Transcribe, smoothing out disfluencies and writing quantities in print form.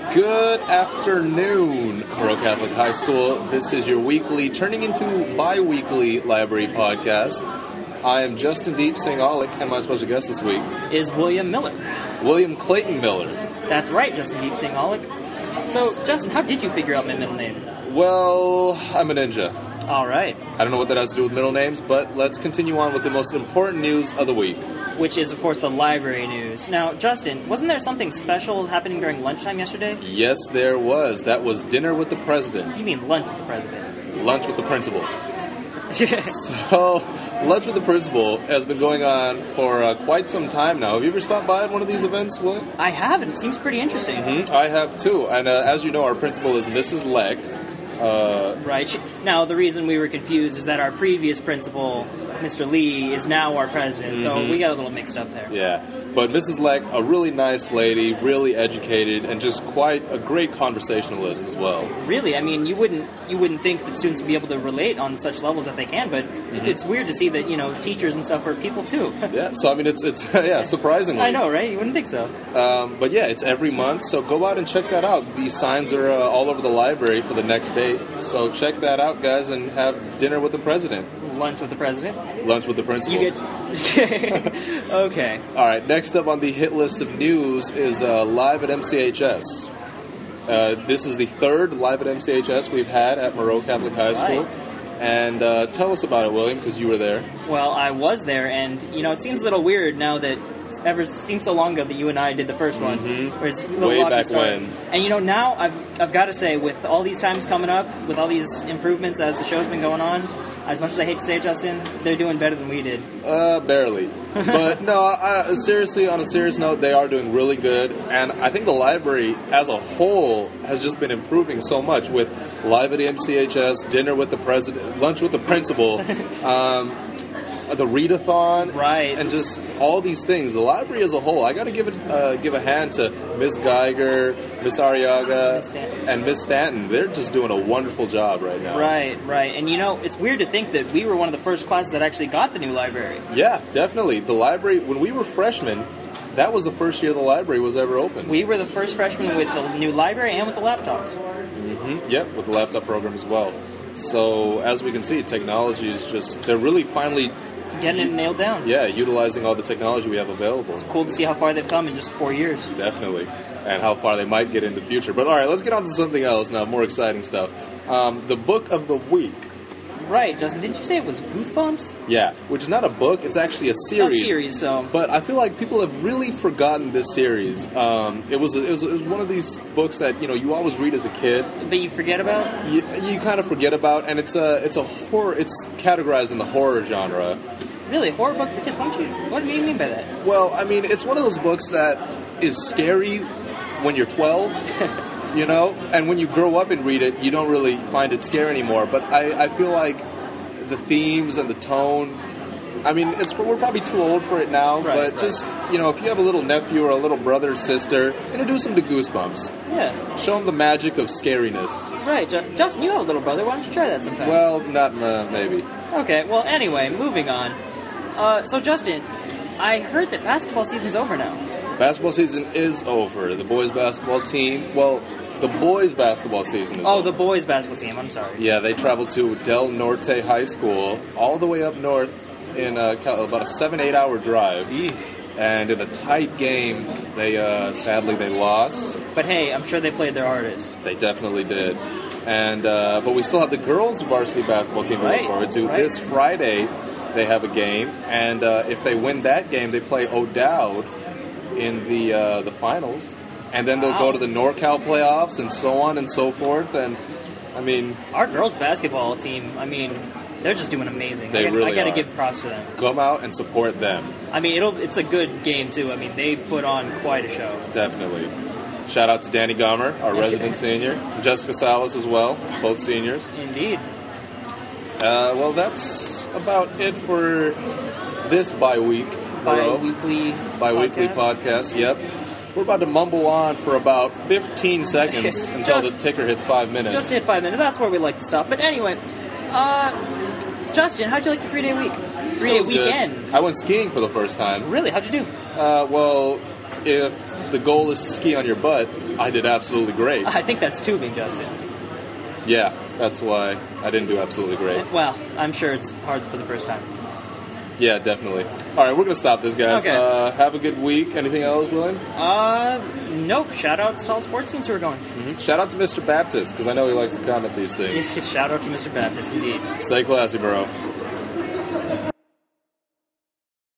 Good afternoon, Monroe Catholic High School. This is your weekly, turning into bi-weekly library podcast. I am Justin Deep Singh Aulick, and my special guest this week is William Miller. William Clayton Miller. That's right, Justin Deep Singh Aulick. So, Justin, how did you figure out my middle name? Well, I'm a ninja. All right. I don't know what that has to do with middle names, but let's continue on with the most important news of the week. Which is, of course, the library news. Now, Justin, wasn't there something special happening during lunchtime yesterday? Yes, there was. That was dinner with the president. What do you mean lunch with the president? Lunch with the principal. So, lunch with the principal has been going on for quite some time now. Have you ever stopped by at one of these events, William? I have, and it seems pretty interesting. Mm-hmm. I have, too. And as you know, our principal is Mrs. Leck. Right. Now, the reason we were confused is that our previous principal, Mr. Lee, is now our president, so we got a little mixed up there. Yeah. But Mrs. Leck, a really nice lady, really educated, and just quite a great conversationalist as well. Really? I mean, you wouldn't think that students would be able to relate on such levels that they can, but it's weird to see that, teachers and stuff are people too. Yeah, so I mean, it's surprisingly. I know, right? You wouldn't think so. But yeah, it's every month, so go out and check that out. These signs are all over the library for the next date, so check that out, guys, and have dinner with the president. Lunch with the president? Lunch with the principal. You get... Okay. All right, next up on the hit list of news is Live at MCHS. This is the third Live at MCHS we've had at Monroe Catholic High School. Right. And tell us about it, William, because you were there. Well, I was there, and, it seems a little weird now that it seems so long ago that you and I did the first one. Where it's a little way rocky back start. when. And, now I've got to say, with all these times coming up, with all these improvements as the show's been going on, as much as I hate to say it, Justin, they're doing better than we did. Barely. But no, seriously, on a serious note, they are doing really good. And I think the library as a whole has just been improving so much with Live at the MCHS, dinner with the president, lunch with the principal, the readathon, right, and just all these things. The library as a whole, I got to give a hand to Miss Geiger, Miss Arriaga, and Miss Stanton. They're just doing a wonderful job right now. Right. And it's weird to think that we were one of the first classes that actually got the new library. Yeah, definitely. The library, when we were freshmen, that was the first year the library was ever open. We were the first freshmen with the new library and with the laptops. Yep, with the laptop program as well. So, as we can see, technology is they're really finally getting it nailed down. Yeah, utilizing all the technology we have available. It's cool to see how far they've come in just 4 years. Definitely. And how far they might get in the future. But all right, let's get on to something else now, more exciting stuff. The book of the week. Right, Justin, didn't you say it was Goosebumps? Yeah, which is not a book, it's actually a series. A series, so. But I feel like people have really forgotten this series. It was one of these books that, you always read as a kid. But you forget about? You kind of forget about, and it's a horror, it's categorized in the horror genre. Really? A horror book for kids? What do you mean by that? Well, I mean, it's one of those books that is scary when you're 12, and when you grow up and read it, you don't really find it scary anymore. But I feel like the themes and the tone, I mean, we're probably too old for it now, but just, if you have a little nephew or a little brother or sister, introduce them to Goosebumps. Yeah. Show them the magic of scariness. Right. Justin, you have a little brother. Why don't you try that sometime? Well, not maybe. Okay, well, anyway, moving on. So, Justin, I heard that basketball season's over now. Basketball season is over. The boys' basketball team, the boys' basketball season is over. Oh, the boys' basketball team, I'm sorry. Yeah, they traveled to Del Norte High School, all the way up north in about a 7-8 hour drive. Eesh. And in a tight game, sadly they lost. But hey, I'm sure they played their hardest. They definitely did. And but we still have the girls' varsity basketball team to look forward to. This Friday, they have a game, and if they win that game, they play O'Dowd in the finals, and then they'll go to the NorCal playoffs and so on and so forth. And I mean, our girls' basketball team, they're just doing amazing. I got to give props to them. Come out and support them. It's a good game too. They put on quite a show. Definitely. Shout out to Danny Gomer, our resident senior, Jessica Salas as well, both seniors. Indeed. Well, that's about it for this bi-weekly podcast. Yep. We're about to mumble on for about 15 seconds until the ticker hits 5 minutes. Just hit 5 minutes. That's where we like to stop. But anyway, Justin, how'd you like the 3-day week? 3-day weekend. Good. I went skiing for the first time. Really? How'd you do? Well, if the goal is to ski on your butt, I did absolutely great. I think that's tubing, Justin. Yeah, that's why I didn't do absolutely great. Well, I'm sure it's hard for the first time. Yeah, definitely. All right, we're going to stop this, guys. Okay. Have a good week. Anything else, William? Nope. Shout out to all sports teams who are going. Mm-hmm. Shout out to Mr. Baptist, because I know he likes to comment these things. Shout out to Mr. Baptist, indeed. Stay classy, bro.